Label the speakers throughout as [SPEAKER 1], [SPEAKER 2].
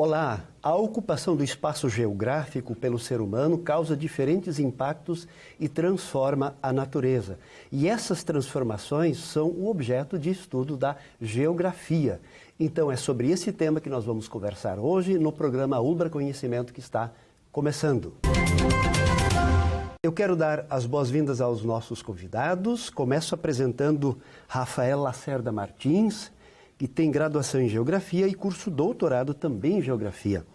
[SPEAKER 1] Olá, a ocupação do espaço geográfico pelo ser humano causa diferentes impactos e transforma a natureza. E essas transformações são o objeto de estudo da geografia. Então é sobre esse tema que nós vamos conversar hoje no programa Ubra Conhecimento que está começando. Eu quero dar as boas-vindas aos nossos convidados. Começo apresentando Rafael Lacerda Martins, que tem graduação em Geografia e curso doutorado também em Geografia.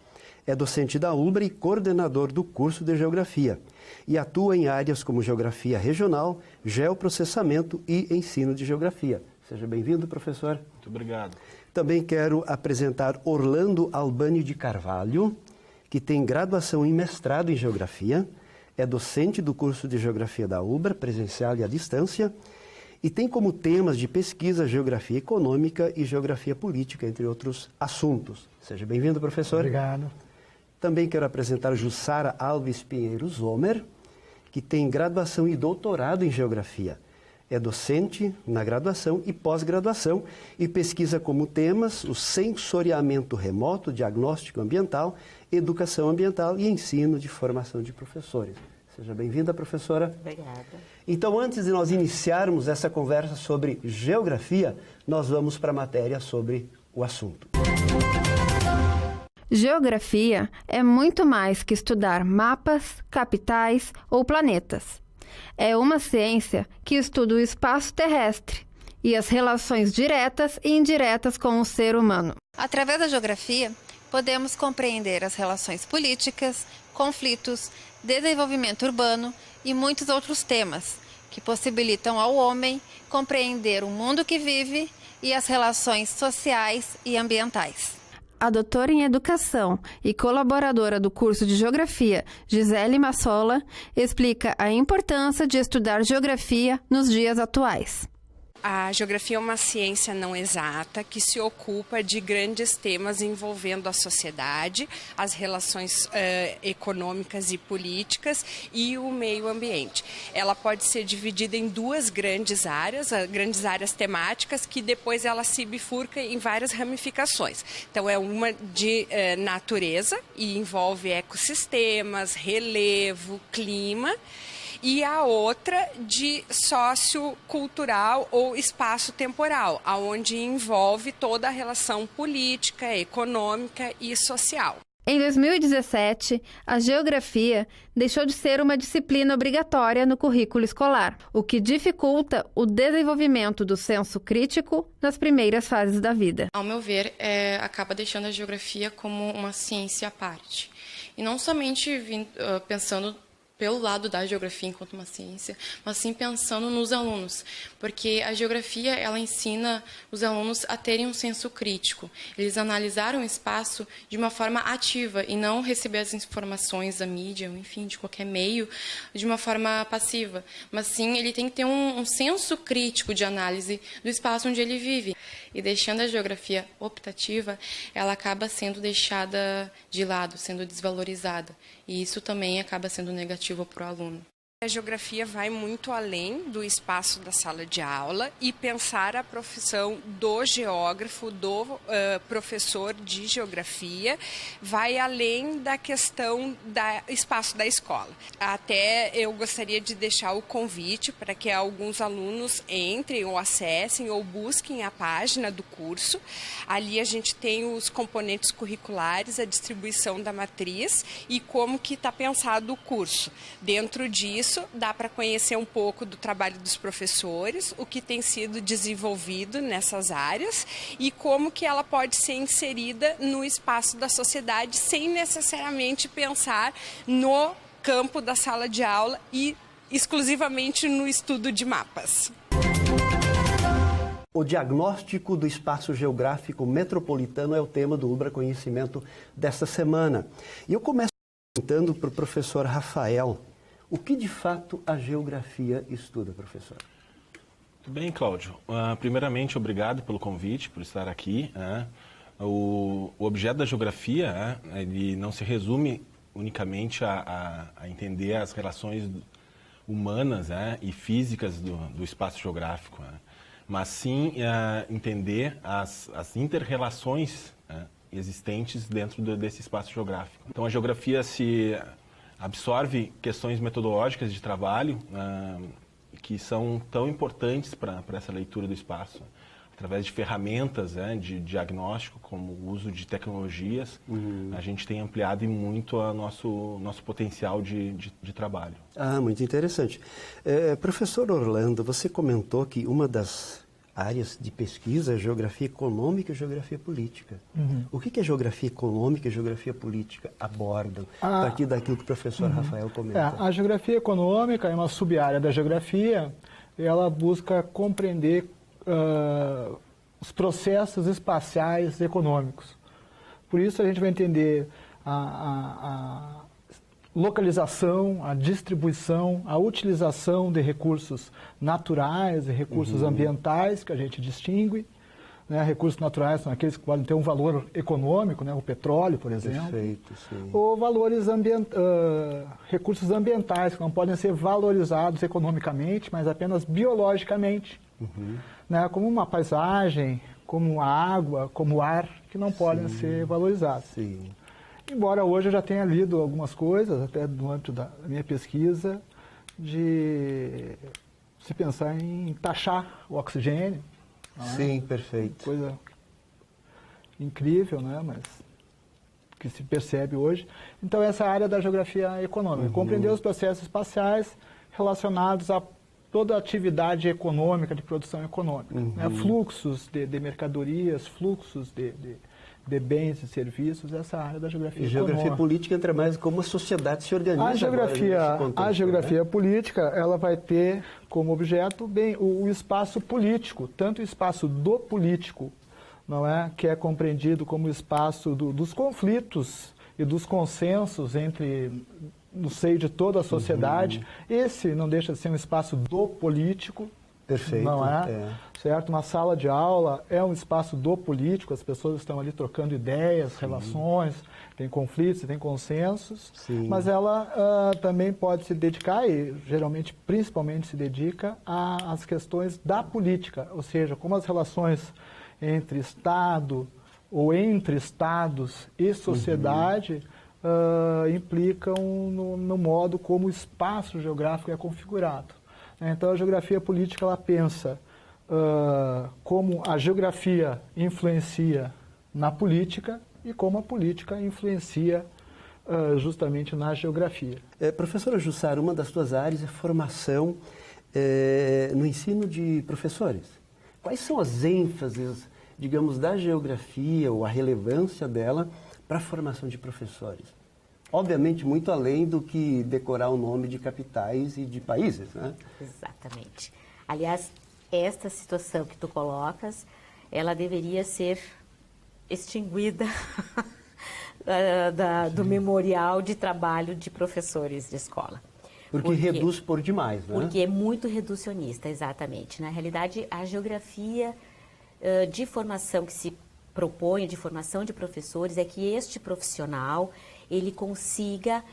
[SPEAKER 1] É docente da Ubra e coordenador do curso de Geografia. E atua em áreas como Geografia Regional, Geoprocessamento e Ensino de Geografia. Seja bem-vindo, professor.
[SPEAKER 2] Muito obrigado.
[SPEAKER 1] Também quero apresentar Orlando Albani de Carvalho, que tem graduação e mestrado em Geografia, é docente do curso de Geografia da Ubra, presencial e à distância, e tem como temas de pesquisa Geografia Econômica e Geografia Política, entre outros assuntos. Seja bem-vindo, professor.
[SPEAKER 3] Obrigado.
[SPEAKER 1] Também quero apresentar Jussara Alves Pinheiro Zomer, que tem graduação e doutorado em Geografia. É docente na graduação e pós-graduação e pesquisa como temas o sensoriamento remoto, diagnóstico ambiental, educação ambiental e ensino de formação de professores. Seja bem-vinda, professora.
[SPEAKER 4] Obrigada.
[SPEAKER 1] Então, antes de nós iniciarmos essa conversa sobre geografia, nós vamos para a matéria sobre o assunto.
[SPEAKER 5] Geografia é muito mais que estudar mapas, capitais ou planetas. É uma ciência que estuda o espaço terrestre e as relações diretas e indiretas com o ser humano.
[SPEAKER 6] Através da geografia, podemos compreender as relações políticas, conflitos, desenvolvimento urbano e muitos outros temas que possibilitam ao homem compreender o mundo que vive e as relações sociais e ambientais.
[SPEAKER 5] A doutora em Educação e colaboradora do curso de Geografia, Gisele Massola, explica a importância de estudar geografia nos dias atuais.
[SPEAKER 7] A geografia é uma ciência não exata que se ocupa de grandes temas envolvendo a sociedade, as relações econômicas e políticas e o meio ambiente. Ela pode ser dividida em duas grandes áreas temáticas que depois ela se bifurca em várias ramificações. Então é uma de natureza e envolve ecossistemas, relevo, clima. E a outra de sociocultural ou espaço-temporal, onde envolve toda a relação política, econômica e social.
[SPEAKER 5] Em 2017, a geografia deixou de ser uma disciplina obrigatória no currículo escolar, o que dificulta o desenvolvimento do senso crítico nas primeiras fases da vida.
[SPEAKER 8] Ao meu ver, acaba deixando a geografia como uma ciência à parte. E não somente pensando pelo lado da geografia enquanto uma ciência, mas sim pensando nos alunos, porque a geografia ela ensina os alunos a terem um senso crítico. Eles analisaram o espaço de uma forma ativa e não receber as informações da mídia, enfim, de qualquer meio, de uma forma passiva. Mas sim, ele tem que ter um senso crítico de análise do espaço onde ele vive. E deixando a geografia optativa, ela acaba sendo deixada de lado, sendo desvalorizada. E isso também acaba sendo negativo para o aluno.
[SPEAKER 7] A geografia vai muito além do espaço da sala de aula e pensar a profissão do geógrafo, do professor de geografia, vai além da questão do espaço da escola. Até eu gostaria de deixar o convite para que alguns alunos entrem ou acessem ou busquem a página do curso. Ali a gente tem os componentes curriculares, a distribuição da matriz e como que está pensado o curso. Dentro disso, dá para conhecer um pouco do trabalho dos professores, o que tem sido desenvolvido nessas áreas e como que ela pode ser inserida no espaço da sociedade sem necessariamente pensar no campo da sala de aula e exclusivamente no estudo de mapas.
[SPEAKER 1] O diagnóstico do espaço geográfico metropolitano é o tema do Ubra Conhecimento desta semana. E eu começo perguntando para o professor Rafael, o que de fato a geografia estuda, professor?
[SPEAKER 2] Tudo bem, Cláudio. Primeiramente, obrigado pelo convite, por estar aqui. O objeto da geografia ele não se resume unicamente a entender as relações humanas e físicas do espaço geográfico, mas sim entender as inter-relações existentes dentro desse espaço geográfico. Então, a geografia se absorve questões metodológicas de trabalho que são tão importantes para essa leitura do espaço, através de ferramentas de diagnóstico, como o uso de tecnologias. A gente tem ampliado muito o nosso potencial de trabalho.
[SPEAKER 1] Ah, muito interessante. Professor Orlando, você comentou que uma das áreas de pesquisa é geografia econômica e geografia política. O que a geografia econômica e geografia política abordam, a partir daquilo que o professor Rafael comentou?
[SPEAKER 3] A geografia econômica é uma sub-área da geografia, ela busca compreender os processos espaciais econômicos. Por isso a gente vai entender a localização, a distribuição, a utilização de recursos naturais e recursos ambientais que a gente distingue. Né? Recursos naturais são aqueles que podem ter um valor econômico, né? O petróleo, por exemplo.
[SPEAKER 1] Perfeito, sim.
[SPEAKER 3] Ou recursos ambientais que não podem ser valorizados economicamente, mas apenas biologicamente. Né? Como uma paisagem, como a água, como o ar, que não podem ser valorizados.
[SPEAKER 1] Sim.
[SPEAKER 3] Embora hoje eu já tenha lido algumas coisas, até durante da minha pesquisa, de se pensar em taxar o oxigênio.
[SPEAKER 1] Sim, perfeito.
[SPEAKER 3] Coisa incrível, né? Mas que se percebe hoje. Então, essa área da geografia econômica, compreender os processos espaciais relacionados a toda a atividade econômica, de produção econômica. Né? Fluxos de mercadorias, fluxos de bens e serviços, essa área da geografia econômica.
[SPEAKER 1] Geografia política entra mais como a sociedade se organiza.
[SPEAKER 3] A geografia política, ela vai ter como objeto bem o espaço político, tanto o espaço do político, não é, que é compreendido como o espaço dos conflitos e dos consensos no seio de toda a sociedade. Esse não deixa de ser um espaço do político.
[SPEAKER 1] Perfeito.
[SPEAKER 3] Não é? Certo? Uma sala de aula é um espaço do político, as pessoas estão ali trocando ideias, relações, tem conflitos, tem consensos, mas ela também pode se dedicar, e geralmente, principalmente, se dedica às questões da política, ou seja, como as relações entre Estado ou entre Estados e sociedade implicam no modo como o espaço geográfico é configurado. Então, a geografia política, ela pensa como a geografia influencia na política e como a política influencia justamente na geografia.
[SPEAKER 1] Professora Jussara, uma das suas áreas é formação no ensino de professores. Quais são as ênfases, digamos, da geografia ou a relevância dela para a formação de professores? Obviamente, muito além do que decorar o nome de capitais e de países, né?
[SPEAKER 4] Exatamente. Aliás, esta situação que tu colocas, ela deveria ser extinguida do memorial de trabalho de professores de escola.
[SPEAKER 1] Porque reduz por demais, né?
[SPEAKER 4] Porque é muito reducionista, exatamente. Na realidade, a geografia de formação que se propõe, de formação de professores, é que este profissional ele consiga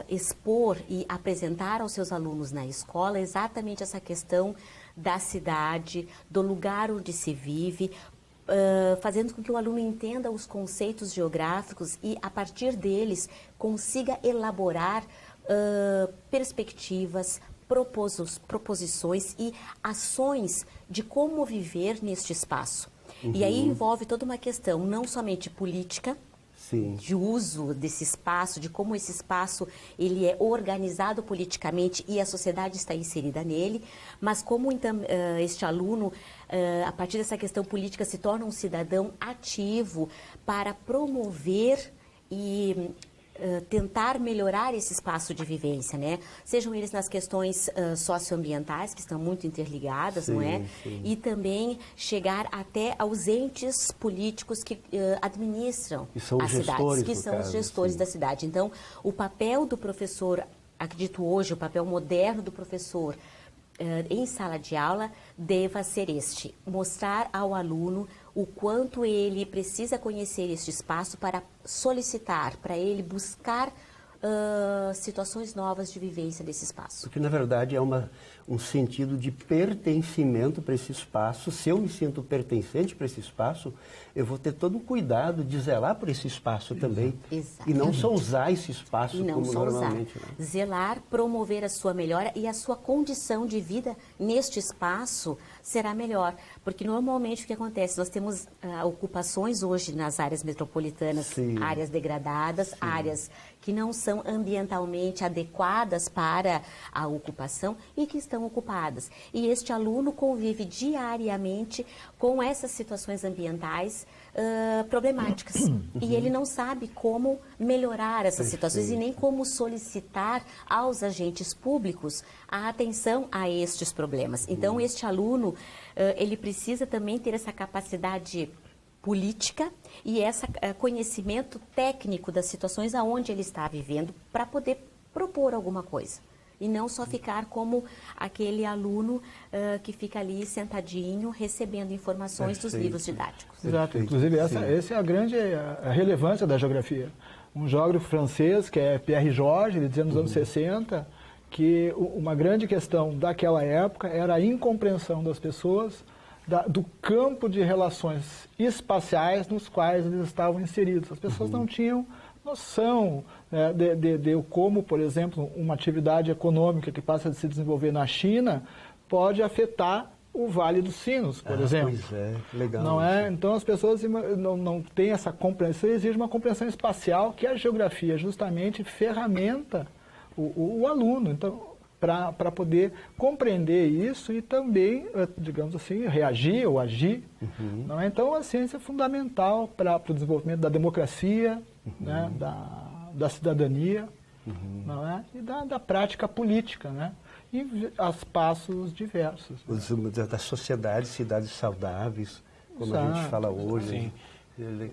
[SPEAKER 4] expor e apresentar aos seus alunos na escola exatamente essa questão da cidade, do lugar onde se vive, fazendo com que o aluno entenda os conceitos geográficos e, a partir deles, consiga elaborar perspectivas, proposições e ações de como viver neste espaço. E aí envolve toda uma questão, não somente política, de uso desse espaço, de como esse espaço ele é organizado politicamente e a sociedade está inserida nele, mas como então este aluno, a partir dessa questão política, se torna um cidadão ativo para promover e tentar melhorar esse espaço de vivência, né? Sejam eles nas questões socioambientais, que estão muito interligadas, não é? E também chegar até aos entes políticos que administram as cidades, que são os gestores da cidade. Então, o papel do professor, acredito hoje, o papel moderno do professor em sala de aula deva ser este: mostrar ao aluno o quanto ele precisa conhecer este espaço para solicitar, para ele buscar situações novas de vivência desse espaço.
[SPEAKER 1] Porque, na verdade, é um sentido de pertencimento para esse espaço. Se eu me sinto pertencente para esse espaço, eu vou ter todo o cuidado de zelar por esse espaço também.
[SPEAKER 4] Exatamente.
[SPEAKER 1] E não só usar esse espaço como normalmente. Né?
[SPEAKER 4] Zelar, promover a sua melhora e a sua condição de vida neste espaço será melhor. Porque, normalmente, o que acontece? Nós temos ocupações hoje nas áreas metropolitanas,
[SPEAKER 1] Sim.
[SPEAKER 4] áreas degradadas, áreas que não são ambientalmente adequadas para a ocupação e que estão ocupadas. E este aluno convive diariamente com essas situações ambientais problemáticas. E ele não sabe como melhorar essas situações e nem como solicitar aos agentes públicos a atenção a estes problemas. Então, este aluno, ele precisa também ter essa capacidade política e esse conhecimento técnico das situações aonde ele está vivendo para poder propor alguma coisa. E não só ficar como aquele aluno que fica ali sentadinho recebendo informações dos livros didáticos.
[SPEAKER 3] Exato. Inclusive, essa é a grande relevância da geografia. Um geógrafo francês, que é Pierre Georges, ele dizia nos anos 60, que uma grande questão daquela época era a incompreensão das pessoas do campo de relações espaciais nos quais eles estavam inseridos. As pessoas não tinham noção de como, por exemplo, uma atividade econômica que passa a se desenvolver na China pode afetar o Vale dos Sinos, por exemplo.
[SPEAKER 1] Pois é, legal.
[SPEAKER 3] Não é? Então as pessoas não têm essa compreensão, exige uma compreensão espacial que a geografia justamente ferramenta o aluno. Então, para poder compreender isso e também, digamos assim, reagir ou agir. Não é? Então, a ciência é fundamental para o desenvolvimento da democracia, né? da cidadania, não é? E da prática política, né? E a passos diversos.
[SPEAKER 1] Da sociedade, cidades saudáveis, como a gente fala hoje.
[SPEAKER 2] Sim.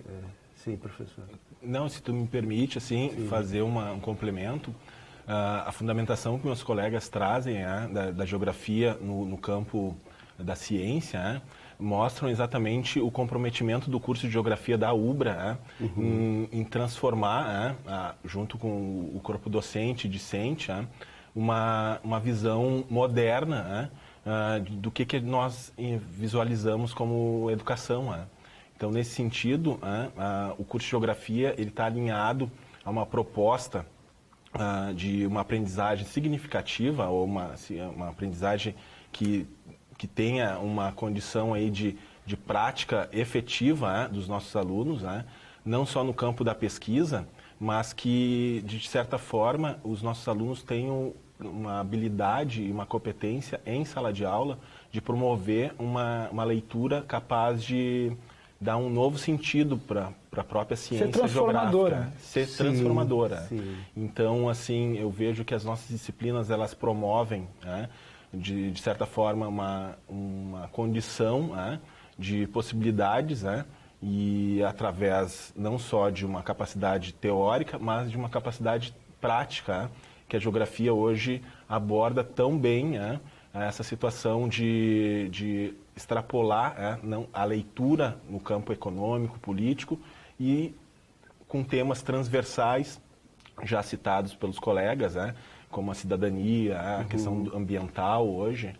[SPEAKER 1] Sim, professor.
[SPEAKER 2] Não, se tu me permite, assim, fazer um complemento. A fundamentação que meus colegas trazem da geografia no campo da ciência mostram exatamente o comprometimento do curso de geografia da UBRA em transformar, junto com o corpo docente e discente, uma visão moderna do que nós visualizamos como educação. Então, nesse sentido, o curso de geografia está alinhado a uma proposta de uma aprendizagem significativa ou uma aprendizagem que tenha uma condição aí de prática efetiva dos nossos alunos, não só no campo da pesquisa, mas que, de certa forma, os nossos alunos tenham uma habilidade e uma competência em sala de aula de promover uma leitura capaz de dar um novo sentido para a própria ciência geográfica. Ser transformadora. Sim. Então, assim, eu vejo que as nossas disciplinas, elas promovem, de certa forma, uma condição de possibilidades, e através não só de uma capacidade teórica, mas de uma capacidade prática, que a geografia hoje aborda tão bem essa situação de extrapolar a leitura no campo econômico, político e com temas transversais já citados pelos colegas, como a cidadania, a questão ambiental hoje,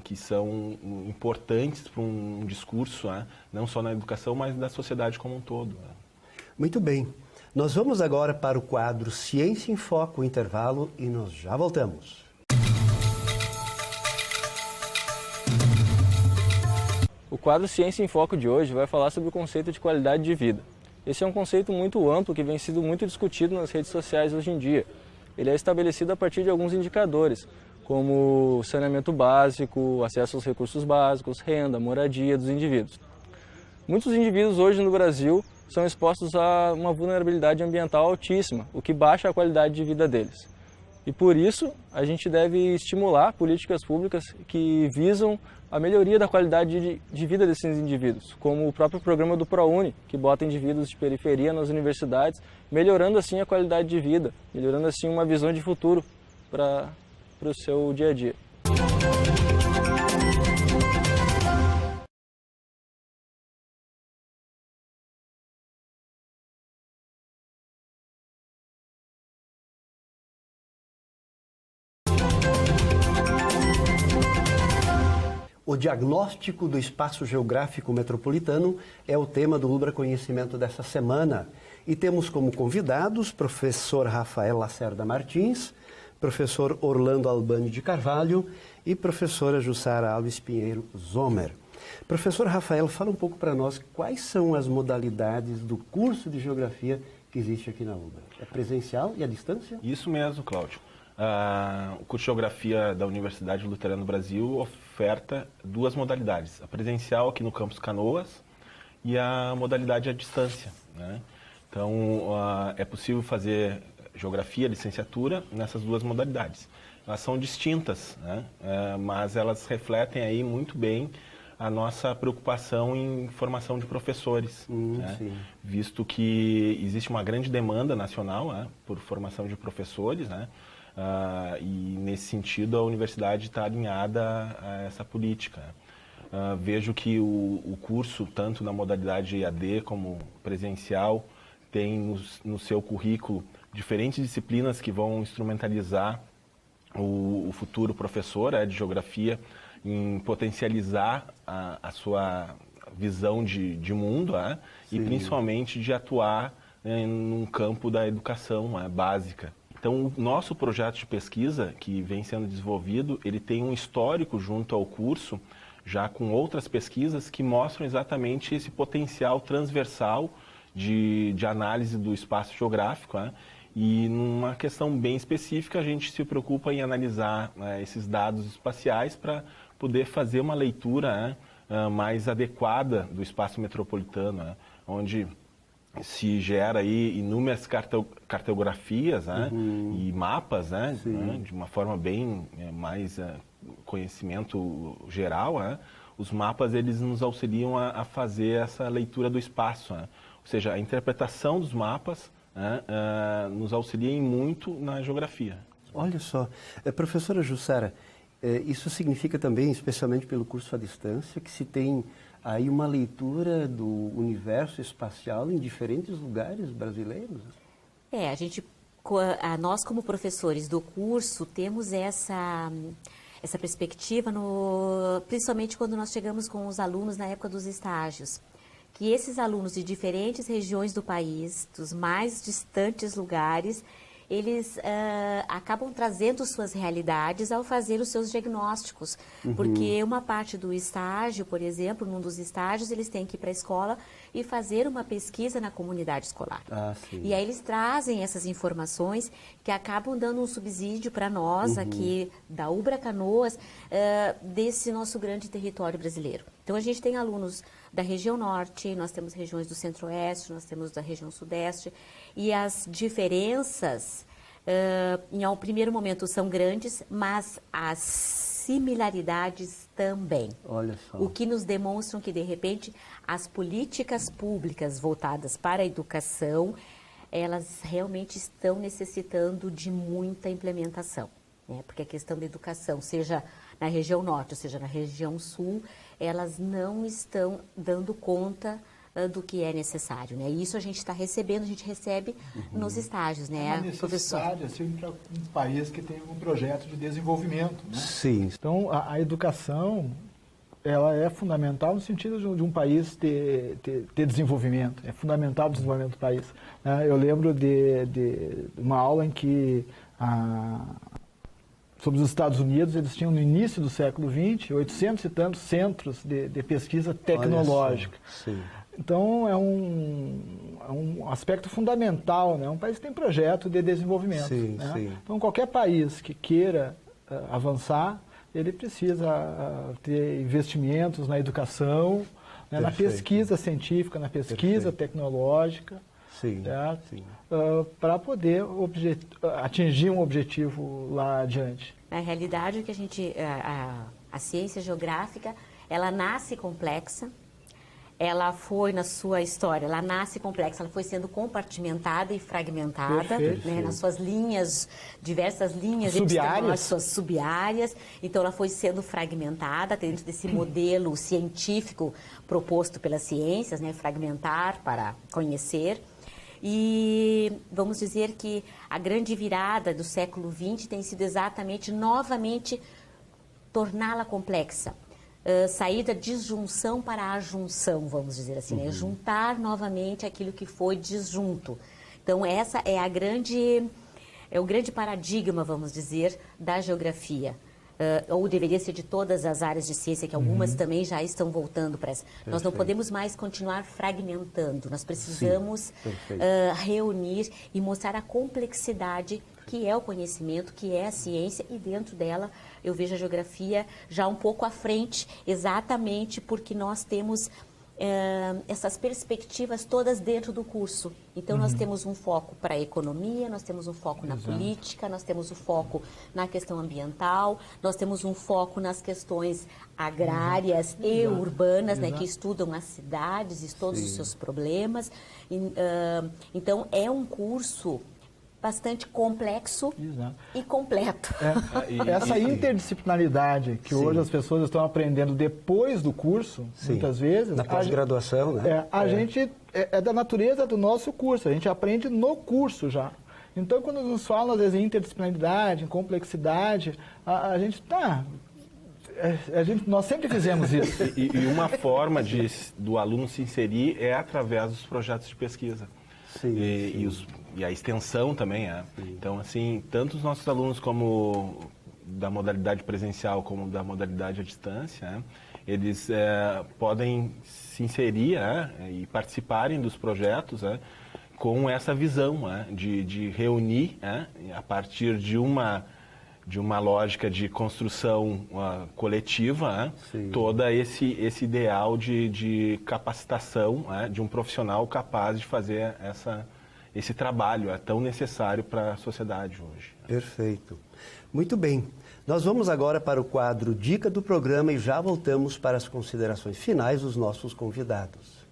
[SPEAKER 2] que são importantes para um discurso, não só na educação, mas da sociedade como um todo.
[SPEAKER 1] Muito bem. Nós vamos agora para o quadro Ciência em Foco, intervalo, e nós já voltamos.
[SPEAKER 9] O quadro Ciência em Foco de hoje vai falar sobre o conceito de qualidade de vida. Esse é um conceito muito amplo que vem sendo muito discutido nas redes sociais hoje em dia. Ele é estabelecido a partir de alguns indicadores, como saneamento básico, acesso aos recursos básicos, renda, moradia dos indivíduos. Muitos indivíduos hoje no Brasil são expostos a uma vulnerabilidade ambiental altíssima, o que baixa a qualidade de vida deles. E por isso, a gente deve estimular políticas públicas que visam a melhoria da qualidade de vida desses indivíduos, como o próprio programa do ProUni, que bota indivíduos de periferia nas universidades, melhorando assim a qualidade de vida, melhorando assim uma visão de futuro para o seu dia a dia.
[SPEAKER 1] O diagnóstico do espaço geográfico metropolitano é o tema do Ubra Conhecimento dessa semana. E temos como convidados professor Rafael Lacerda Martins, professor Orlando Albani de Carvalho e professora Jussara Alves Pinheiro Zomer. Professor Rafael, fala um pouco para nós quais são as modalidades do curso de Geografia que existe aqui na Ubra. É presencial e à distância?
[SPEAKER 2] Isso mesmo, Cláudio. O curso de Geografia da Universidade Luterana do Brasil oferta duas modalidades. A presencial aqui no campus Canoas e a modalidade à distância, né? Então, é possível fazer Geografia, licenciatura, nessas duas modalidades. Elas são distintas, né? Mas elas refletem aí muito bem a nossa preocupação em formação de professores, né? Visto que existe uma grande demanda nacional, né, por formação de professores, né? E nesse sentido a universidade está alinhada a essa política. Vejo que o curso, tanto na modalidade EAD como presencial, tem no seu currículo diferentes disciplinas que vão instrumentalizar o futuro professor de geografia em potencializar a sua visão de mundo, e principalmente de atuar num campo da educação básica. Então, o nosso projeto de pesquisa, que vem sendo desenvolvido, ele tem um histórico junto ao curso, já com outras pesquisas que mostram exatamente esse potencial transversal de análise do espaço geográfico, E numa questão bem específica, a gente se preocupa em analisar esses dados espaciais para poder fazer uma leitura mais adequada do espaço metropolitano, onde se gera aí inúmeras cartografias e mapas, de uma forma bem mais conhecimento geral. Os mapas eles nos auxiliam a fazer essa leitura do espaço, ou seja, a interpretação dos mapas nos auxilia muito na geografia.
[SPEAKER 1] Olha só, professora Jussara, isso significa também, especialmente pelo curso à distância, que se tem aí uma leitura do universo espacial em diferentes lugares brasileiros?
[SPEAKER 4] Nós como professores do curso temos essa perspectiva, principalmente quando nós chegamos com os alunos na época dos estágios, que esses alunos de diferentes regiões do país, dos mais distantes lugares, eles acabam trazendo suas realidades ao fazer os seus diagnósticos. Porque uma parte do estágio, por exemplo, num dos estágios, eles têm que ir para a escola e fazer uma pesquisa na comunidade escolar. E aí eles trazem essas informações que acabam dando um subsídio para nós aqui da Ubra Canoas, desse nosso grande território brasileiro. Então a gente tem alunos da região norte, nós temos regiões do centro-oeste, nós temos da região sudeste, e as diferenças, em um primeiro momento, são grandes, mas as similaridades também.
[SPEAKER 1] Olha só.
[SPEAKER 4] O que nos demonstram que, de repente, as políticas públicas voltadas para a educação, elas realmente estão necessitando de muita implementação, né? Porque a questão da educação, seja na região norte, ou seja na região sul, elas não estão dando conta do que é necessário, né? E isso a gente está recebendo, a gente recebe nos estágios, né,
[SPEAKER 3] uma necessidade, assim, para um país que tem um projeto de desenvolvimento, né?
[SPEAKER 1] Sim.
[SPEAKER 3] Então, a educação, ela é fundamental no sentido de um país ter desenvolvimento, é fundamental o desenvolvimento do país, né? Eu lembro de uma aula em que sobre os Estados Unidos, eles tinham no início do século XX, 800 e tantos centros de pesquisa tecnológica. Então, é um aspecto fundamental, né? Um país que tem projeto de desenvolvimento. Né? Então, qualquer país que queira avançar, ele precisa ter investimentos na educação, né? Na pesquisa científica, na pesquisa tecnológica, para poder atingir um objetivo lá adiante.
[SPEAKER 4] Na realidade, que a ciência geográfica, ela nasce complexa, ela foi na sua história, ela nasce complexa, ela foi sendo compartimentada e fragmentada, né, nas suas linhas, diversas linhas,
[SPEAKER 3] subáreas.
[SPEAKER 4] Suas subáreas. Então, ela foi sendo fragmentada dentro desse modelo científico proposto pelas ciências, né, fragmentar para conhecer. E vamos dizer que a grande virada do século XX tem sido exatamente, novamente, torná-la complexa. sair da disjunção para a junção, vamos dizer assim, né? Juntar novamente aquilo que foi disjunto. Então, essa é o grande paradigma, vamos dizer, da geografia. Ou deveria ser de todas as áreas de ciência, que algumas também já estão voltando para essa. Nós não podemos mais continuar fragmentando, nós precisamos reunir e mostrar a complexidade que é o conhecimento, que é a ciência, e dentro dela eu vejo a geografia já um pouco à frente, exatamente porque nós temos essas perspectivas todas dentro do curso. Então, nós temos um foco para a economia, nós temos um foco na política, nós temos um foco na questão ambiental, nós temos um foco nas questões agrárias e urbanas, né, que estudam as cidades e todos os seus problemas. Então, é um curso bastante complexo e completo.
[SPEAKER 3] Essa interdisciplinaridade que hoje as pessoas estão aprendendo depois do curso, muitas vezes...
[SPEAKER 1] Na pós-graduação, né?
[SPEAKER 3] A gente é da natureza do nosso curso, a gente aprende no curso já. Então, quando nos falam, às vezes, em interdisciplinaridade, em complexidade, a gente nós sempre fizemos isso.
[SPEAKER 2] E uma forma do aluno se inserir é através dos projetos de pesquisa. E a extensão também é. Então, assim, tanto os nossos alunos como da modalidade presencial como da modalidade à distância, eles podem se inserir e participarem dos projetos com essa visão de reunir, a partir de uma lógica de construção coletiva, todo esse ideal de capacitação de um profissional capaz de fazer esse trabalho tão necessário para a sociedade hoje.
[SPEAKER 1] Perfeito. Muito bem. Nós vamos agora para o quadro Dica do Programa e já voltamos para as considerações finais dos nossos convidados.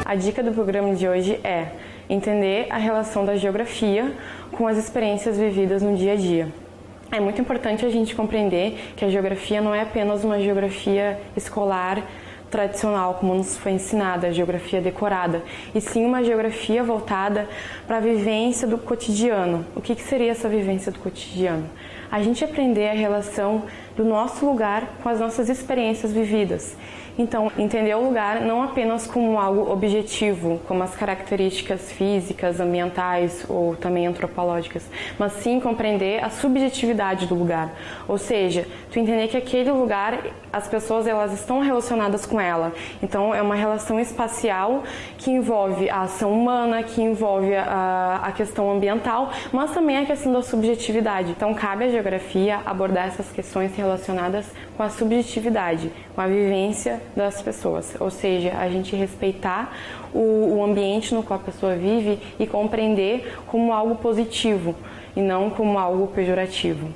[SPEAKER 10] A dica do programa de hoje é entender a relação da geografia com as experiências vividas no dia a dia. É muito importante a gente compreender que a geografia não é apenas uma geografia escolar tradicional, como nos foi ensinada, a geografia decorada, e sim uma geografia voltada para a vivência do cotidiano. O que seria essa vivência do cotidiano? A gente aprender a relação do nosso lugar com as nossas experiências vividas. Então, entender o lugar não apenas como algo objetivo, como as características físicas, ambientais ou também antropológicas, mas sim compreender a subjetividade do lugar. Ou seja, tu entender que aquele lugar, as pessoas elas estão relacionadas com ela. Então, é uma relação espacial que envolve a ação humana, que envolve a questão ambiental, mas também a questão da subjetividade. Então, cabe à geografia abordar essas questões relacionadas com a subjetividade, com a vivência das pessoas, ou seja, a gente respeitar o ambiente no qual a pessoa vive e compreender como algo positivo e não como algo pejorativo.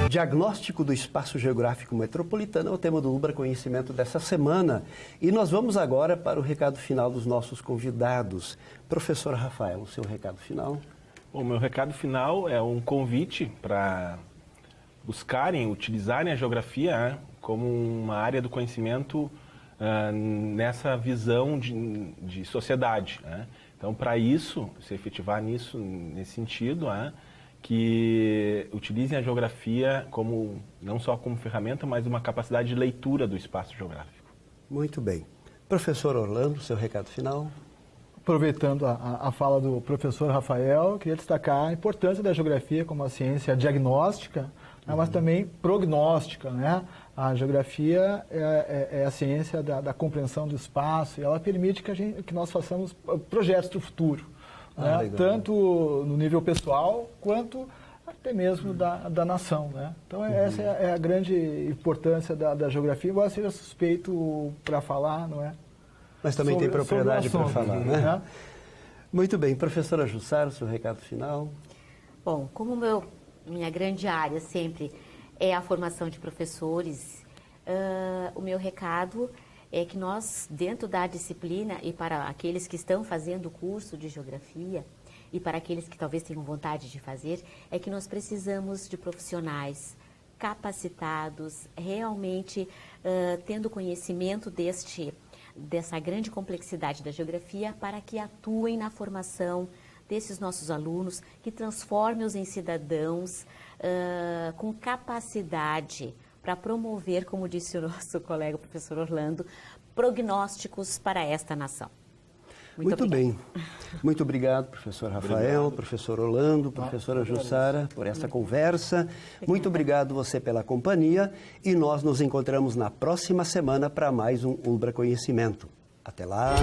[SPEAKER 1] Diagnóstico do Espaço Geográfico Metropolitano é o tema do Ubra Conhecimento dessa semana. E nós vamos agora para o recado final dos nossos convidados. Professor Rafael, o seu recado final?
[SPEAKER 2] Bom, meu recado final é um convite para buscarem, utilizarem a geografia como uma área do conhecimento nessa visão de sociedade. Então, para isso, se efetivar nesse sentido, que utilizem a geografia não só como ferramenta, mas uma capacidade de leitura do espaço geográfico.
[SPEAKER 1] Muito bem. Professor Orlando, seu recado final?
[SPEAKER 3] Aproveitando a fala do professor Rafael, queria destacar a importância da geografia como uma ciência diagnóstica, mas também prognóstica, né? A geografia é a ciência da compreensão do espaço e ela permite que nós façamos projetos do futuro, né? Tanto no nível pessoal quanto até mesmo da nação, né? Então essa é a grande importância da geografia, embora seja suspeito para falar, não é?
[SPEAKER 1] Mas também tem propriedade para falar, né? Muito bem. Professora Jussara, seu recado final?
[SPEAKER 4] Bom, como minha grande área sempre é a formação de professores, o meu recado é que nós, dentro da disciplina, e para aqueles que estão fazendo o curso de geografia, e para aqueles que talvez tenham vontade de fazer, é que nós precisamos de profissionais capacitados, realmente tendo conhecimento dessa grande complexidade da geografia para que atuem na formação desses nossos alunos, que transformem-os em cidadãos com capacidade para promover, como disse o nosso colega o professor Orlando, prognósticos para esta nação.
[SPEAKER 1] Muito bem. Muito obrigado, professor Rafael, professor Orlando, professora Jussara, por essa conversa. Muito obrigado você pela companhia e nós nos encontramos na próxima semana para mais um Umbra Conhecimento. Até lá!